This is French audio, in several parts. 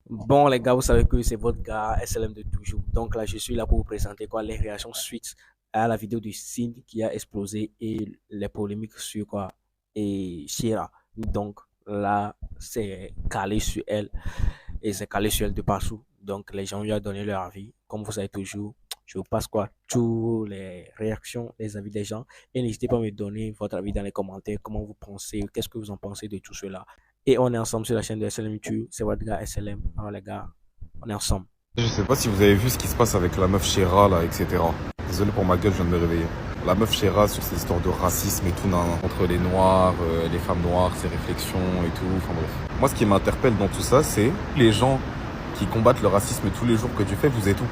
Bon, les gars, vous savez que c'est votre gars SLM de toujours. Donc là, je suis là pour vous présenter quoi, les réactions suite à la vidéo du Cine qui a explosé et les polémiques sur quoi et Shira. Donc là, c'est calé sur elle et c'est calé sur elle de partout. Donc les gens lui ont donné leur avis. Comme vous savez toujours, je vous passe quoi, toutes les réactions, les avis des gens. Et n'hésitez pas à me donner votre avis dans les commentaires. Comment vous pensez, qu'est-ce que vous en pensez de tout cela. Et on est ensemble sur la chaîne de SLM YouTube. C'est votre gars SLM. Alors les gars, on est ensemble. Je sais pas si vous avez vu ce qui se passe avec la meuf Shera là, etc. Désolé pour ma gueule, je viens de me réveiller. La meuf Shera sur ces histoires de racisme et tout, entre les noirs, les femmes noires, ses réflexions et tout, enfin bref. Moi, ce qui m'interpelle dans tout ça, c'est les gens qui combattent le racisme tous les jours que Dieu fait, vous êtes où?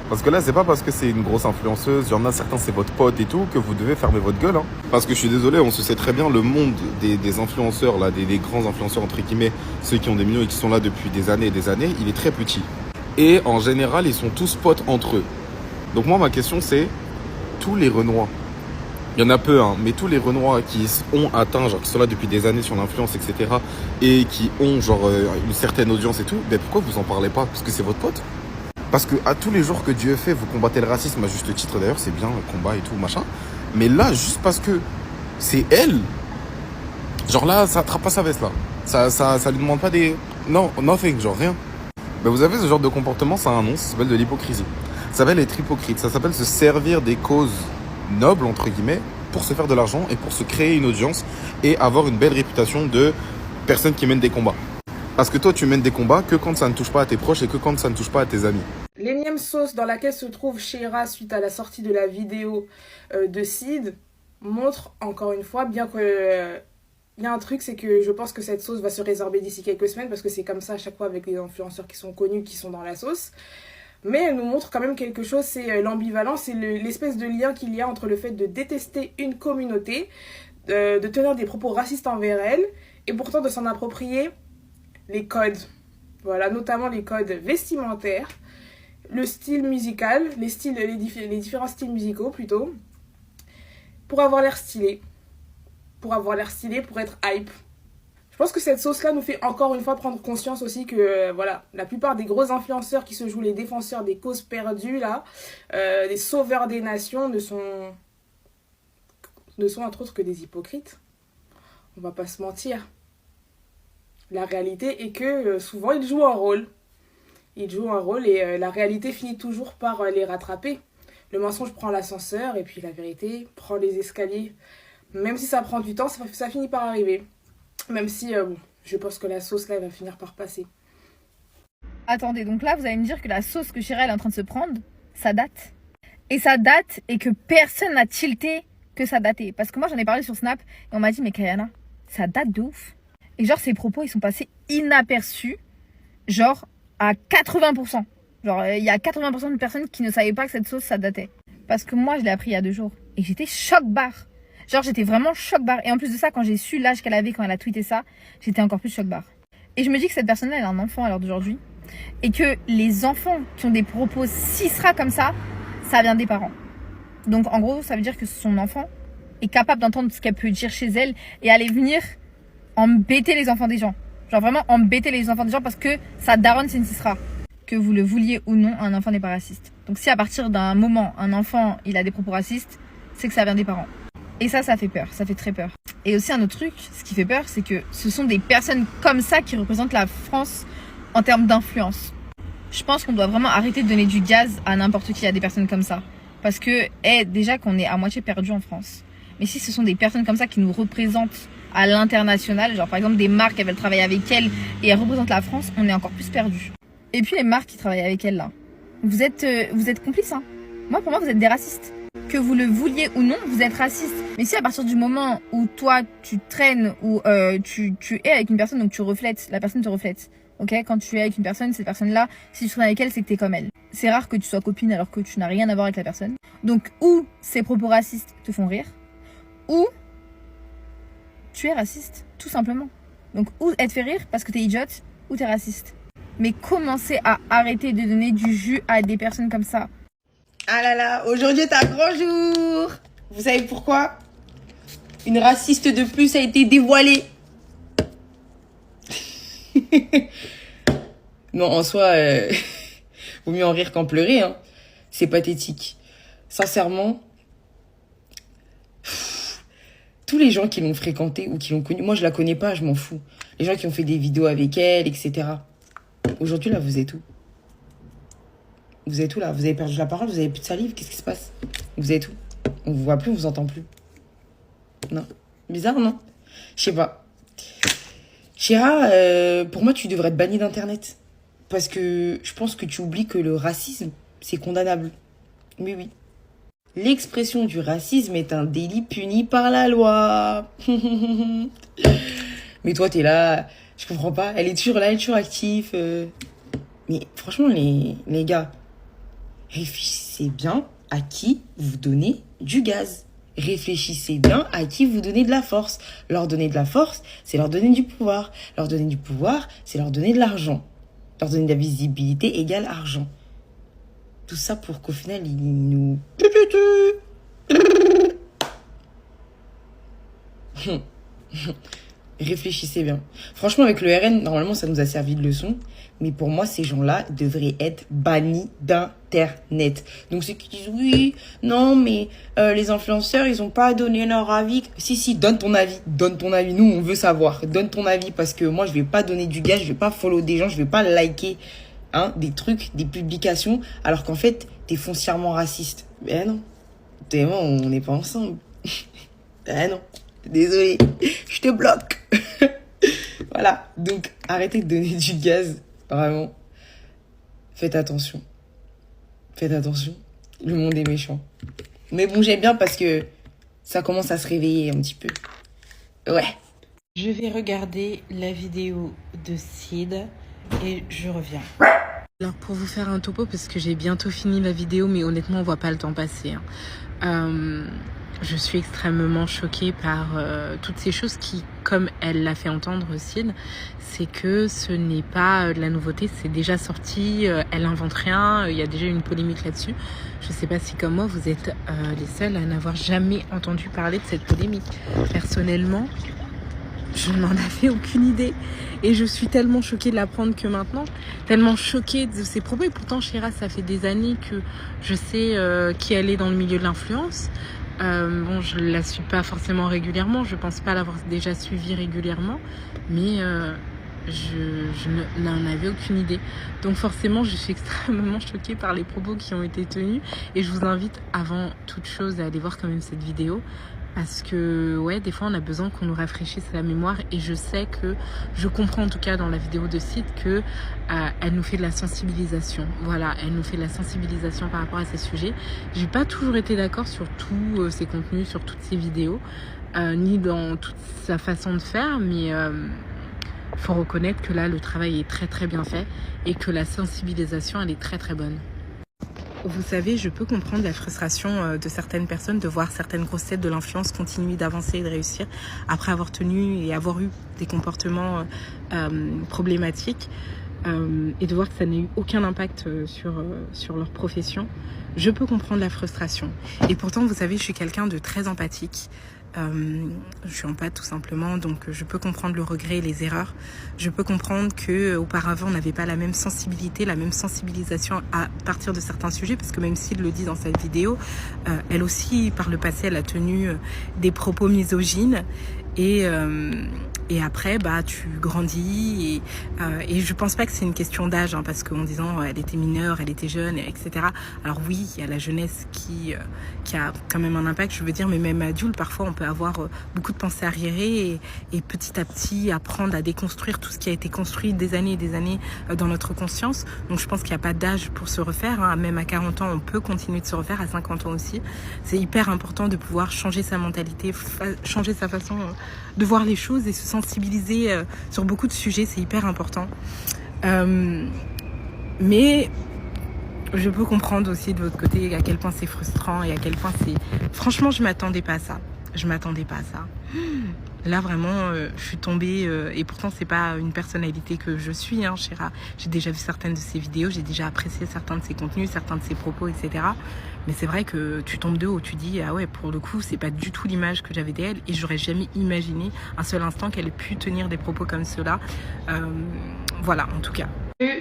Parce que là, c'est pas parce que c'est une grosse influenceuse, il y en a certains, c'est votre pote et tout, que vous devez fermer votre gueule. Hein. Parce que je suis désolé, on se sait très bien, le monde des influenceurs, là, des grands influenceurs, entre guillemets, ceux qui ont des millions et qui sont là depuis des années et des années, il est très petit. Et en général, ils sont tous potes entre eux. Donc moi, ma question, c'est tous les Renois. Il y en a peu, hein, mais tous les Renois qui ont atteint, genre qui sont là depuis des années sur l'influence, etc. et qui ont genre une certaine audience et tout, ben pourquoi vous en parlez pas? Parce que c'est votre pote. Parce que à tous les jours que Dieu fait, vous combattez le racisme à juste titre d'ailleurs, c'est bien le combat et tout, machin. Mais là, juste parce que c'est elle, genre là, ça attrape pas sa veste là. Ça lui demande pas des... Non, nothing, genre rien. Ben vous avez ce genre de comportement, ça a un nom, ça s'appelle de l'hypocrisie. Ça s'appelle être hypocrite, ça s'appelle se servir des causes nobles, entre guillemets, pour se faire de l'argent et pour se créer une audience et avoir une belle réputation de personne qui mène des combats. Parce que toi, tu mènes des combats que quand ça ne touche pas à tes proches et que quand ça ne touche pas à tes amis. L'énième sauce dans laquelle se trouve Sheila suite à la sortie de la vidéo de Sid montre encore une fois, bien que il y a un truc, c'est que je pense que cette sauce va se résorber d'ici quelques semaines parce que c'est comme ça à chaque fois avec les influenceurs qui sont connus, qui sont dans la sauce. Mais elle nous montre quand même quelque chose, c'est l'ambivalence et l'espèce de lien qu'il y a entre le fait de détester une communauté, de tenir des propos racistes envers elle et pourtant de s'en approprier les codes. Voilà, notamment les codes vestimentaires, le style musical, les différents styles musicaux plutôt, pour avoir l'air stylé. Pour avoir l'air stylé, pour être hype. Je pense que cette sauce-là nous fait encore une fois prendre conscience aussi que voilà, la plupart des gros influenceurs qui se jouent les défenseurs des causes perdues, là, les sauveurs des nations, ne sont entre autres que des hypocrites. On va pas se mentir. La réalité est que souvent ils jouent un rôle. Ils jouent un rôle et la réalité finit toujours par les rattraper. Le mensonge prend l'ascenseur et puis la vérité prend les escaliers. Même si ça prend du temps, ça finit par arriver. Même si je pense que la sauce là elle va finir par passer. Attendez, donc là vous allez me dire que la sauce que Shira est en train de se prendre, ça date. Et ça date et que personne n'a tilté que ça datait. Parce que moi j'en ai parlé sur Snap et on m'a dit mais Kayana, ça date de ouf. Et genre ses propos ils sont passés inaperçus, genre à 80%. Genre il y a 80% de personnes qui ne savaient pas que cette sauce ça datait. Parce que moi je l'ai appris il y a 2 jours et j'étais choc-barre. Genre j'étais vraiment choc-barre. Et en plus de ça, quand j'ai su l'âge qu'elle avait quand elle a tweeté ça, j'étais encore plus choc-barre. Et je me dis que cette personne-là, elle a un enfant à l'heure d'aujourd'hui. Et que les enfants qui ont des propos sera comme ça vient des parents. Donc en gros, ça veut dire que son enfant est capable d'entendre ce qu'elle peut dire chez elle et aller venir embêter les enfants des gens. Genre vraiment embêter les enfants des gens parce que sa daronne c'est une cisra. Que vous le vouliez ou non, un enfant n'est pas raciste. Donc si à partir d'un moment, un enfant, il a des propos racistes, c'est que ça vient des parents. Et ça fait peur, ça fait très peur. Et aussi un autre truc, ce qui fait peur, c'est que ce sont des personnes comme ça qui représentent la France en termes d'influence. Je pense qu'on doit vraiment arrêter de donner du gaz à n'importe qui, à des personnes comme ça. Parce que, déjà qu'on est à moitié perdu en France. Mais si ce sont des personnes comme ça qui nous représentent à l'international, genre par exemple des marques, elles veulent travailler avec elles et elles représentent la France, on est encore plus perdu. Et puis les marques qui travaillent avec elles là, vous êtes complices, hein. Pour moi, vous êtes des racistes. Que vous le vouliez ou non, vous êtes raciste. Mais si à partir du moment où toi, tu traînes ou tu es avec une personne, donc tu reflètes, la personne te reflète. Ok, quand tu es avec une personne, cette personne-là, si tu traînes avec elle, c'est que t'es comme elle. C'est rare que tu sois copine alors que tu n'as rien à voir avec la personne. Donc, ou ces propos racistes te font rire, ou tu es raciste, tout simplement. Donc, ou elle te fait rire parce que t'es idiote, ou t'es raciste. Mais commencez à arrêter de donner du jus à des personnes comme ça. Ah là là, aujourd'hui est un grand jour. Vous savez pourquoi? Une raciste de plus a été dévoilée. Non, en soi, vaut mieux en rire qu'en pleurer, hein. C'est pathétique. Sincèrement, tous les gens qui l'ont fréquentée ou qui l'ont connue, moi je la connais pas, je m'en fous. Les gens qui ont fait des vidéos avec elle, etc. Aujourd'hui, là, vous êtes où? Vous êtes où, là? Vous avez perdu la parole, vous avez plus de salive, qu'est-ce qui se passe? Vous êtes où? On vous voit plus, on vous entend plus. Non. Bizarre, non? Je sais pas. Chéra, pour moi, tu devrais être banni d'Internet. Parce que je pense que tu oublies que le racisme, c'est condamnable. Oui, oui. L'expression du racisme est un délit puni par la loi. Mais toi, t'es là, je comprends pas. Elle est toujours là, elle est toujours active. Mais franchement, les gars, réfléchissez bien à qui vous donnez du gaz. Réfléchissez bien à qui vous donnez de la force. Leur donner de la force, c'est leur donner du pouvoir. Leur donner du pouvoir, c'est leur donner de l'argent. Leur donner de la visibilité égale argent. Tout ça pour qu'au final, ils nous... Réfléchissez bien. Franchement, avec le RN, normalement, ça nous a servi de leçon. Mais pour moi, ces gens-là devraient être bannis d'Internet. Donc, ceux qui disent, oui, non, mais les influenceurs, ils ont pas donné leur avis. Si, donne ton avis. Donne ton avis. Nous, on veut savoir. Donne ton avis parce que moi, je vais pas donner du gaz, je vais pas follow des gens, je vais pas liker des trucs, des publications, alors qu'en fait, t'es foncièrement raciste. Ben non. Tellement, on n'est pas ensemble. Ben non. Désolé, je te bloque. Voilà, donc arrêtez de donner du gaz, vraiment. Faites attention. Faites attention, le monde est méchant. Mais bon, j'aime bien parce que ça commence à se réveiller un petit peu. Ouais. Je vais regarder la vidéo de Sid et je reviens. Alors pour vous faire un topo, parce que j'ai bientôt fini la vidéo, mais honnêtement on voit pas le temps passer. Je suis extrêmement choquée par toutes ces choses qui, comme elle l'a fait entendre Sid, c'est que ce n'est pas de la nouveauté, c'est déjà sorti, elle invente rien, il y a déjà une polémique là-dessus. Je sais pas si comme moi vous êtes les seuls à n'avoir jamais entendu parler de cette polémique. Personnellement, je n'en avais aucune idée et je suis tellement choquée de l'apprendre que maintenant, tellement choquée de ses propos. Et pourtant Chéra, ça fait des années que je sais qui elle est dans le milieu de l'influence. Bon, je la suis pas forcément régulièrement, je pense pas l'avoir déjà suivie régulièrement, mais je n'en avais aucune idée. Donc forcément, je suis extrêmement choquée par les propos qui ont été tenus et je vous invite avant toute chose à aller voir quand même cette vidéo. Parce que, ouais, des fois, on a besoin qu'on nous rafraîchisse la mémoire. Et je sais que, je comprends en tout cas dans la vidéo de Sid que elle nous fait de la sensibilisation. Voilà, elle nous fait de la sensibilisation par rapport à ces sujets. J'ai pas toujours été d'accord sur tous ses contenus, sur toutes ses vidéos, ni dans toute sa façon de faire. Mais faut reconnaître que là, le travail est très très bien fait et que la sensibilisation, elle est très très bonne. Vous savez, je peux comprendre la frustration de certaines personnes de voir certaines grosses têtes de l'influence continuer d'avancer et de réussir après avoir tenu et avoir eu des comportements problématiques et de voir que ça n'a eu aucun impact sur leur profession. Je peux comprendre la frustration. Et pourtant, vous savez, je suis quelqu'un de très empathique. Je suis empathe tout simplement, donc je peux comprendre le regret et les erreurs. Je peux comprendre que auparavant on n'avait pas la même sensibilité, la même sensibilisation à partir de certains sujets, parce que même s'il le dit dans cette vidéo, elle aussi par le passé elle a tenu des propos misogynes et après bah tu grandis et je pense pas que c'est une question d'âge parce qu'en disant elle était mineure, elle était jeune, etc. Alors oui, il y a la jeunesse qui a quand même un impact, je veux dire, mais même adulte parfois on peut avoir beaucoup de pensées arriérées et petit à petit apprendre à déconstruire tout ce qui a été construit des années et des années dans notre conscience. Donc je pense qu'il n'y a pas d'âge pour se refaire, même à 40 ans on peut continuer de se refaire, à 50 ans aussi. C'est hyper important de pouvoir changer sa mentalité, changer sa façon de voir les choses et se sensibiliser sur beaucoup de sujets, c'est hyper important. Mais je peux comprendre aussi de votre côté à quel point c'est frustrant et à quel point c'est... Franchement, je m'attendais pas à ça. Je m'attendais pas à ça. Là, vraiment, je suis tombée... et pourtant, c'est pas une personnalité que je suis, Chéra. J'ai déjà vu certaines de ses vidéos, j'ai déjà apprécié certains de ses contenus, certains de ses propos, etc. Mais c'est vrai que tu tombes de haut, tu dis, ah ouais, pour le coup, c'est pas du tout l'image que j'avais d'elle. Et j'aurais jamais imaginé un seul instant qu'elle ait pu tenir des propos comme cela. Voilà, en tout cas.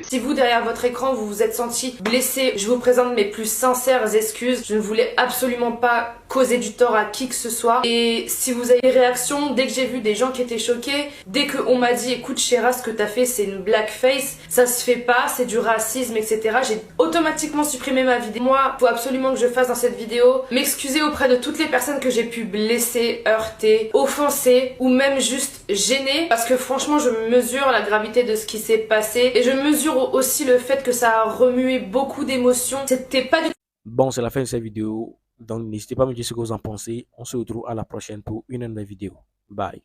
Si vous, derrière votre écran, vous vous êtes senti blessé, je vous présente mes plus sincères excuses. Je ne voulais absolument pas causer du tort à qui que ce soit. Et si vous avez des réactions, dès que j'ai vu des gens qui étaient choqués, dès qu'on m'a dit écoute Chéra, ce que t'as fait c'est une blackface, ça se fait pas, c'est du racisme, etc. J'ai automatiquement supprimé ma vidéo. Moi, faut absolument que je fasse dans cette vidéo m'excuser auprès de toutes les personnes que j'ai pu blesser, heurter, offenser ou même juste gêner. Parce que franchement, je mesure la gravité de ce qui s'est passé et je mesure aussi le fait que ça a remué beaucoup d'émotions. C'était pas du Bon, c'est la fin de cette vidéo. Donc, n'hésitez pas à me dire ce que vous en pensez. On se retrouve à la prochaine pour une nouvelle vidéo. Bye.